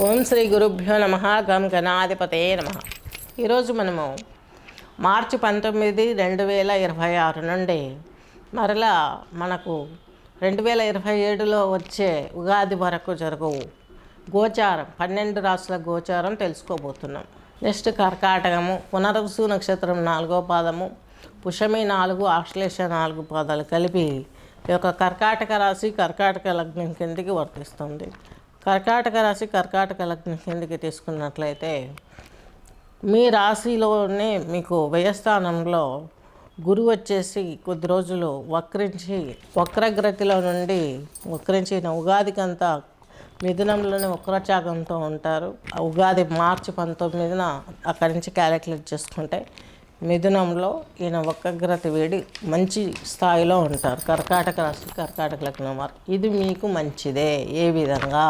ఓం శ్రీ గురుభ్యో నమ. గం గణాధిపతే నమ. ఈరోజు మనము మార్చి 19, 2026 నుండి మరలా మనకు 2027లో వచ్చే ఉగాది వరకు జరుగు గోచారం 12 రాశుల గోచారం తెలుసుకోబోతున్నాం. నెక్స్ట్ కర్కాటకము, పునర్వసు నక్షత్రం 4వ పాదము, పుష్యమి 4, ఆశ్లేష 4 పాదాలు కలిపి ఈ యొక్క కర్కాటక రాశి కర్కాటక లగ్నం కిందికి వర్తిస్తుంది. కర్కాటక రాశి కర్కాటక లగ్నం కిందికి తీసుకున్నట్లయితే మీ రాశిలోనే మీకు వ్యయస్థానంలో గురువు వచ్చేసి కొద్ది రోజులు వక్రగ్రతిలో నుండి వక్రించిన ఉగాదికంతా మిథునంలోనే వక్రచాగంతో ఉంటారు. ఉగాది మార్చి 19న అక్కడి నుంచి క్యాలిక్యులేట్ చేసుకుంటే మిథునంలో ఈయన వక్రగ్రతి వేడి మంచి స్థాయిలో ఉంటారు. కర్కాటక రాశి కర్కాటక లగ్నం వారు ఇది మీకు మంచిదే. ఏ విధంగా?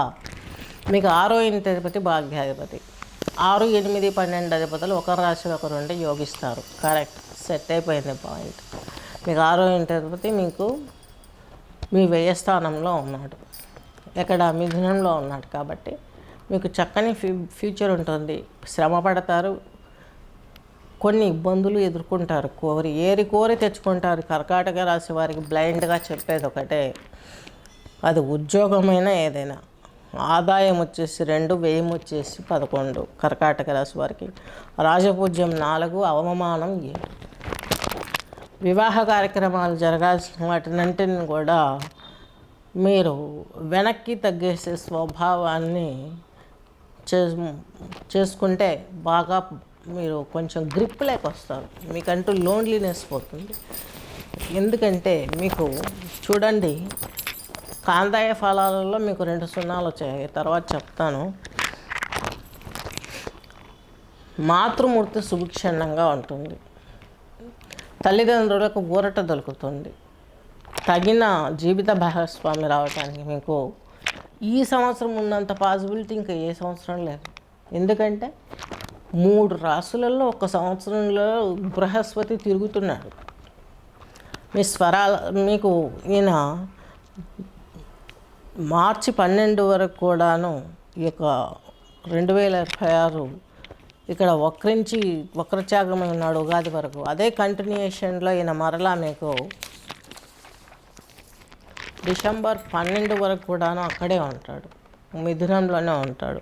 మీకు 6వ ఇంటి అధిపతి భాగ్యాధిపతి, 6, 8, 12 అధిపతులు ఒక రాశి ఒకరు ఉండి యోగిస్తారు. కరెక్ట్, సెట్ అయిపోయింది పాయింట్. మీకు 6వ ఇంటి అధిపతి మీకు మీ వ్యయస్థానంలో ఉన్నాడు, ఎక్కడ మిథునంలో ఉన్నాడు. కాబట్టి మీకు చక్కని ఫ్యూచర్ ఉంటుంది. శ్రమ పడతారు, కొన్ని ఇబ్బందులు ఎదుర్కొంటారు, కోరి తెచ్చుకుంటారు. కర్కాటక రాశి వారికి బ్లైండ్గా చెప్పేది ఒకటే, అది ఉద్యోగమైనా ఏదైనా. ఆదాయం వచ్చేసి 2, వ్యయం వచ్చేసి 11. కర్కాటక రాశి వారికి రాజపూజ్యం 4, అవమానం 7. వివాహ కార్యక్రమాలు జరగాల్సిన వాటినంటిని కూడా మీరు వెనక్కి తగ్గేసే స్వభావాన్ని చేసుకుంటే బాగా మీరు కొంచెం గ్రిప్ లేక వస్తారు. మీకంటూ లోన్లీనెస్ పోతుంది. ఎందుకంటే మీకు చూడండి, కాందాయ ఫలాలలో మీకు 2 సున్నాలు వచ్చాయి, తర్వాత చెప్తాను. మాతృమూర్తి సుభిక్షణంగా ఉంటుంది, తల్లిదండ్రులకు ఊరట దొరుకుతుంది, తగిన జీవిత భాగస్వామి రావడానికి మీకు ఈ సంవత్సరం ఉన్నంత పాసిబిలిటీ ఇంకా ఏ సంవత్సరం లేదు. ఎందుకంటే 3 రాశులలో ఒక సంవత్సరంలో బృహస్పతి తిరుగుతున్నాడు. మీకు ఈయన మార్చి 12 వరకు కూడాను ఈ యొక్క 2026 ఇక్కడ వక్రచాగమై ఉన్నాడు ఉగాది వరకు. అదే కంటిన్యూషన్లో ఈయన మరలా మీకు డిసెంబర్ 12 వరకు కూడాను అక్కడే ఉంటాడు, మిథునంలోనే ఉంటాడు.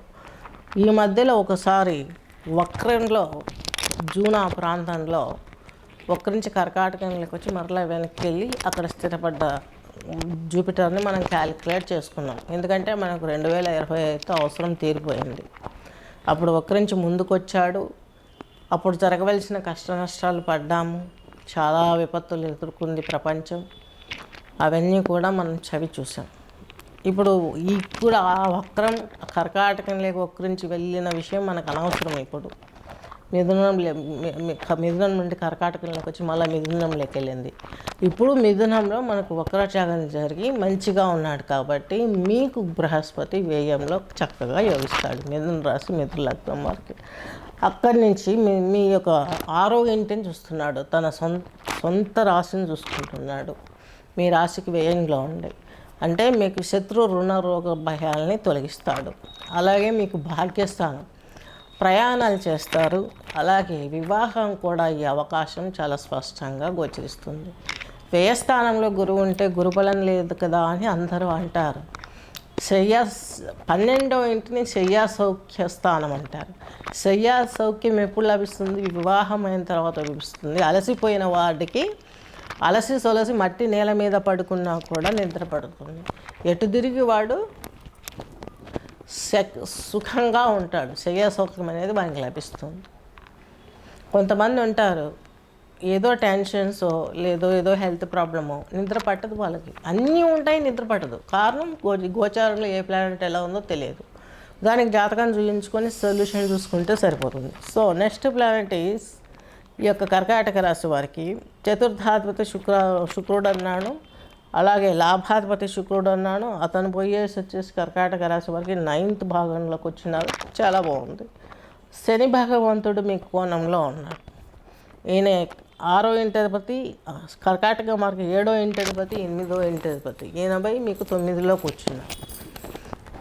ఈ మధ్యలో ఒకసారి వక్రంలో జూన్ ఆ ప్రాంతంలో వక్రించి కర్కాటకంలోకి వచ్చి మరలా వెనక్కి వెళ్ళి అక్కడ స్థిరపడ్డ జూపిటర్ని మనం క్యాలిక్యులేట్ చేసుకున్నాం. ఎందుకంటే మనకు 2025 అవసరం తీరిపోయింది. అప్పుడు వక్రించి ముందుకు వచ్చాడు, అప్పుడు జరగవలసిన కష్ట నష్టాలు పడ్డాము, చాలా విపత్తులు ఎదుర్కొంది ప్రపంచం. అవన్నీ కూడా మనం చవి చూసాం. ఇప్పుడు కూడా ఆ వక్రం కర్కాటకంలోకి వక్రించి వెళ్ళిన విషయం మనకు అనవసరం. ఇప్పుడు మిథునం నుండి కర్కాటకంలోకి వచ్చి మళ్ళీ మిథునంలోకి వెళ్ళింది. ఇప్పుడు మిథునంలో మనకు వక్రచాగం జరిగి మంచిగా ఉన్నాడు. కాబట్టి మీకు బృహస్పతి వ్యయంలో చక్కగా యోగిస్తాడు. మిథున రాశి మిథున లగ్నం వారికి అక్కడి నుంచి మీ యొక్క 6వ ఇంటిని చూస్తున్నాడు, తన సొంత రాశిని చూసుకుంటున్నాడు. మీ రాశికి వ్యయంలో ఉండే అంటే మీకు శత్రు రుణ రోగ భయాల్ని తొలగిస్తాడు. అలాగే మీకు భాగ్యస్థానం, ప్రయాణాలు చేస్తారు. అలాగే వివాహం కూడా ఈ అవకాశం చాలా స్పష్టంగా గోచరిస్తుంది. వ్యయస్థానంలో గురువు ఉంటే గురుబలం లేదు కదా అని అందరూ అంటారు. 12వ ఇంటిని శయ్యా సౌఖ్య స్థానం అంటారు. శయ్యా సౌఖ్యం ఎప్పుడు లభిస్తుంది? వివాహం అయిన తర్వాత లభిస్తుంది. అలసిపోయిన వాడికి అలసి సొలసి మట్టి నేల మీద పడుకున్నా కూడా నిద్ర పడుతుంది. ఎటు తిరిగి వాడు సుఖంగా ఉంటాడు. శయ్యా సౌఖ్యం అనేది వానికి లభిస్తుంది. కొంతమంది ఉంటారు, ఏదో టెన్షన్సో ఏదో హెల్త్ ప్రాబ్లమో నిద్ర పట్టదు వాళ్ళకి. అన్నీ ఉంటాయి, నిద్ర పట్టదు. కారణం గోచారంలో ఏ ప్లానెట్ ఎలా ఉందో తెలియదు. దానికి జాతకం చూపించుకొని సొల్యూషన్ చూసుకుంటే సరిపోతుంది. సో నెక్స్ట్ ప్లానెట్ ఈజ్ ఈ యొక్క కర్కాటక రాశి వారికి చతుర్థాధిపతి శుక్రుడు అన్నాడు, అలాగే లాభాధిపతి శుక్రుడు అన్నాడు. అతను పోయేసి వచ్చేసి కర్కాటక రాశి వారికి 9th భాగంలోకి వచ్చినారు. చాలా బాగుంది. శని భగవంతుడు మీ కోణంలో ఉన్నాడు. ఈయన 6వ ఇంటి అధిపతి, కర్కాటక వారికి 7వ ఇంటి అధిపతి, 8వ ఇంటి అధిపతి. ఈయన పోయి మీకు 9లోకి వచ్చినాడు.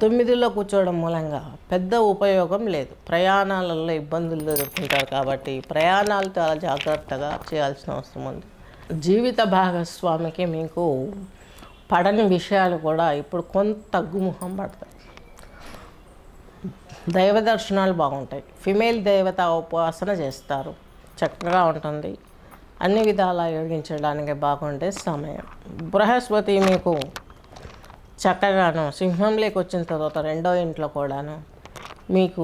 తొమ్మిదిలో కూర్చోవడం మూలంగా పెద్ద ఉపయోగం లేదు. ప్రయాణాలలో ఇబ్బందులు ఎదుర్కొంటారు కాబట్టి ప్రయాణాలు చాలా జాగ్రత్తగా చేయాల్సిన అవసరం ఉంది. జీవిత భాగస్వామికి మీకు పడని విషయాలు కూడా ఇప్పుడు కొంత తగ్గుముఖం పడతాయి. దైవ దర్శనాలు బాగుంటాయి. ఫిమేల్ దేవత ఉపాసన చేస్తారు, చక్కగా ఉంటుంది. అన్ని విధాలా యోగించడానికి బాగుండే సమయం. బృహస్పతి మీకు చక్కగాను సింహంలోకి వచ్చిన తర్వాత రెండో ఇంట్లో కూడాను మీకు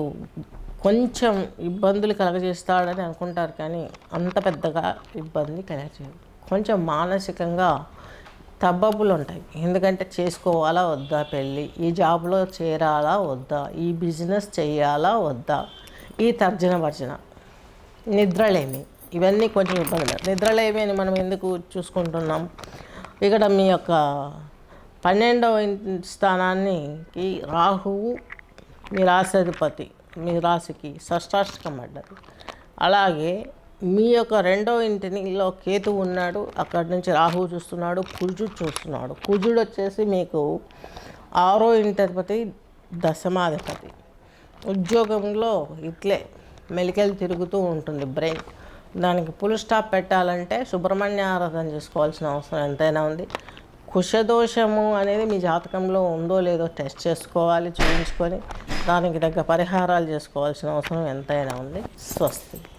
కొంచెం ఇబ్బందులు కలగజేస్తాడని అనుకుంటారు, కానీ అంత పెద్దగా ఇబ్బంది కలగజేయదు. కొంచెం మానసికంగా తబ్బబులు ఉంటాయి. ఎందుకంటే చేసుకోవాలా వద్దా పెళ్ళి, ఈ జాబ్లో చేరాలా వద్దా, ఈ బిజినెస్ చేయాలా వద్దా, ఈ తర్జన భర్జన, నిద్రలేమి, ఇవన్నీ కొంచెం ఇబ్బందులు. నిద్రలేమి అని మనం ఎందుకు చూసుకుంటున్నాం? ఇక్కడ మీ యొక్క 12వ స్థానాన్ని రాహువు మీ రాశాధిపతి మీ రాశికి షష్టాష్టకం పడ్డది. అలాగే మీ యొక్క 2వ ఇంటిలో కేతు ఉన్నాడు, అక్కడి నుంచి రాహువు చూస్తున్నాడు, కుజుడు చూస్తున్నాడు. కుజుడు వచ్చేసి మీకు 6వ ఇంటి దశమాధిపతి. ఉద్యోగంలో ఇట్లే మెలికలు తిరుగుతూ ఉంటుంది బ్రెయిన్. దానికి ఫుల్ స్టాప్ పెట్టాలంటే సుబ్రహ్మణ్య ఆరాధన చేసుకోవాల్సిన అవసరం ఎంతైనా ఉంది. కుశదోషము అనేది మీ జాతకంలో ఉందో లేదో టెస్ట్ చేసుకోవాలి, చూపించుకొని దానికి తగ్గ పరిహారాలు చేసుకోవాల్సిన అవసరం ఎంతైనా ఉంది. స్వస్తి.